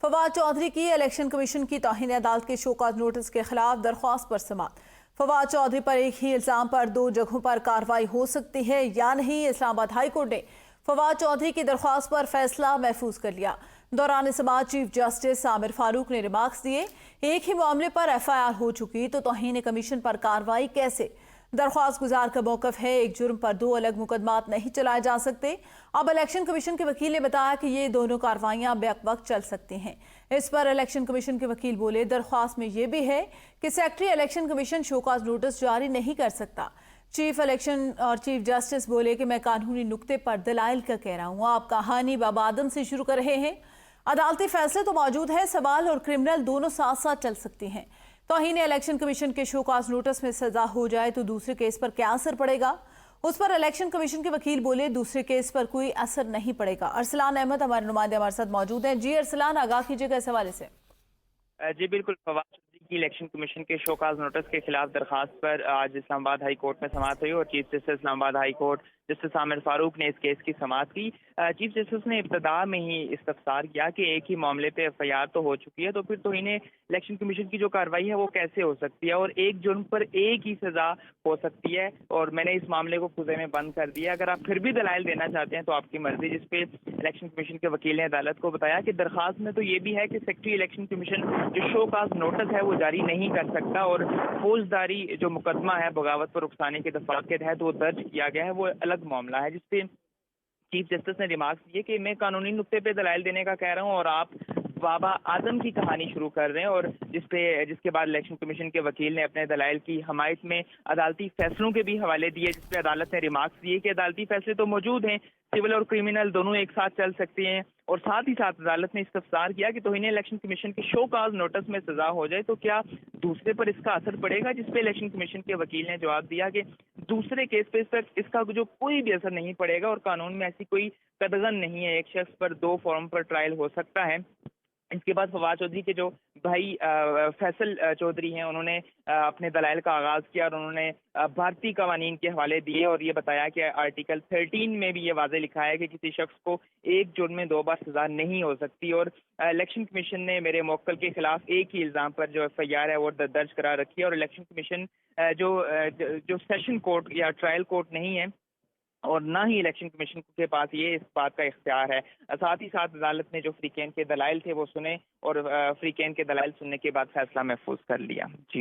فواد چودھری کی election commission کی توہین عدالت کے شوکاز نوٹس کے خلاف درخواست پر سماعت۔ فواد چودھری پر ایک ہی الزام پر 2 جگہوں پر کارروائی ہو سکتی ہے یا نہیں، اسلام آباد ہائی کورٹ نے فواد چودھری کی درخواست پر فیصلہ محفوظ کر لیا۔ دوران سماعت چیف جسٹس عامر فاروق نے ریمارکس دیے، ایک ہی معاملے پر FIR ہو چکی تو توہین کمیشن پر کارروائی کیسے؟ درخواست گزار کا موقف ہے ایک جرم پر 2 الگ مقدمات نہیں چلائے جا سکتے۔ اب الیکشن کمیشن کے وکیل نے بتایا کہ یہ دونوں کارروائیاں بیک وقت چل سکتی ہیں۔ اس پر الیکشن کمیشن کے وکیل بولے، درخواست میں یہ بھی ہے کہ secretary election commission show cause notice جاری نہیں کر سکتا۔ چیف الیکشن اور چیف جسٹس بولے کہ میں قانونی نقطے پر دلائل کا کہہ رہا ہوں، آپ کہانی باب آدم سے شروع کر رہے ہیں۔ عدالتی فیصلے تو موجود ہیں، سوال اور کرمنل دونوں ساتھ ساتھ چل سکتی ہیں۔ توہین الیکشن کمیشن کے شوکاز نوٹس میں سزا ہو جائے تو دوسرے کیس پر کیا اثر پڑے گا؟ اس پر الیکشن کمیشن کے وکیل بولے، دوسرے کیس پر کوئی اثر نہیں پڑے گا۔ ارسلان احمد ہمارے نمائندے ہمارے ساتھ موجود ہیں۔ جی ارسلان، آگاہ کیجیے گا اس حوالے سے۔ جی بالکل، فواد چودھری کی الیکشن کمیشن کے شوکاز نوٹس کے خلاف درخواست پر آج اسلام آباد ہائی کورٹ میں سماعت ہوئی اور چیف جسٹس اسلام آباد ہائی کورٹ جسٹس عامر فاروق نے اس کیس کی سماعت کی۔ چیف جسٹس نے ابتدا میں ہی استفسار کیا کہ ایک ہی معاملے پہ FIR تو ہو چکی ہے، تو پھر توہین الیکشن کمیشن کی جو کارروائی ہے وہ کیسے ہو سکتی ہے، اور ایک جرم پر ایک ہی سزا ہو سکتی ہے، اور میں نے اس معاملے کو خزے میں بند کر دیا۔ اگر آپ پھر بھی دلائل دینا چاہتے ہیں تو آپ کی مرضی۔ جس پہ الیکشن کمیشن کے وکیل نے عدالت کو بتایا کہ درخواست میں تو یہ بھی ہے کہ سیکرٹری الیکشن کمیشن جو شو کاز نوٹس ہے وہ جاری نہیں کر سکتا، اور فوجداری جو مقدمہ ہے بغاوت پر اکسانے کے دفعات کے تحت وہ درج کیا گیا ہے، وہ الگ معاملہ ہے۔ جس پہ چیف جسٹس نے ریمارکس دیے کہ میں قانونی نقطے پہ دلائل دینے کا کہہ رہا ہوں اور آپ بابا آدم کی کہانی شروع کر رہے ہیں، اور جس کے بعد الیکشن کمیشن کے وکیل نے اپنے دلائل کی حمایت میں عدالتی فیصلوں کے بھی حوالے دیے، جس پہ عدالت نے ریمارکس دیے کہ عدالتی فیصلے تو موجود ہیں، سول اور کرمنل دونوں ایک ساتھ چل سکتے ہیں، اور ساتھ ہی ساتھ عدالت نے استفسار کیا کہ توہین الیکشن کمیشن کے شو کاز نوٹس میں سزا ہو جائے تو کیا دوسرے پر اس کا اثر پڑے گا؟ جس پہ الیکشن کمیشن کے وکیل نے جواب دیا کہ دوسرے کیس پہ اس کا جو کوئی بھی اثر نہیں پڑے گا، اور قانون میں ایسی کوئی قدغن نہیں ہے، ایک شخص پر 2 فارم پر ٹرائل ہو سکتا ہے۔ اس کے بعد فواد چودھری کے جو بھائی فیصل چودھری ہیں، انہوں نے اپنے دلائل کا آغاز کیا، اور انہوں نے بھارتی قوانین کے حوالے دیے اور یہ بتایا کہ آرٹیکل 13 میں بھی یہ واضح لکھا ہے کہ کسی شخص کو ایک جرم میں 2 بار سزا نہیں ہو سکتی، اور الیکشن کمیشن نے میرے موکل کے خلاف ایک ہی الزام پر جو FIR ہے وہ درج کرا رکھی ہے، اور الیکشن کمیشن جو سیشن کورٹ یا ٹرائل کورٹ نہیں ہے، اور نہ ہی الیکشن کمیشن کے پاس یہ اس بات کا اختیار ہے۔ ساتھ ہی ساتھ عدالت نے جو فریقین کے دلائل تھے وہ سنے، اور فریقین کے دلائل سننے کے بعد فیصلہ محفوظ کر لیا۔ جی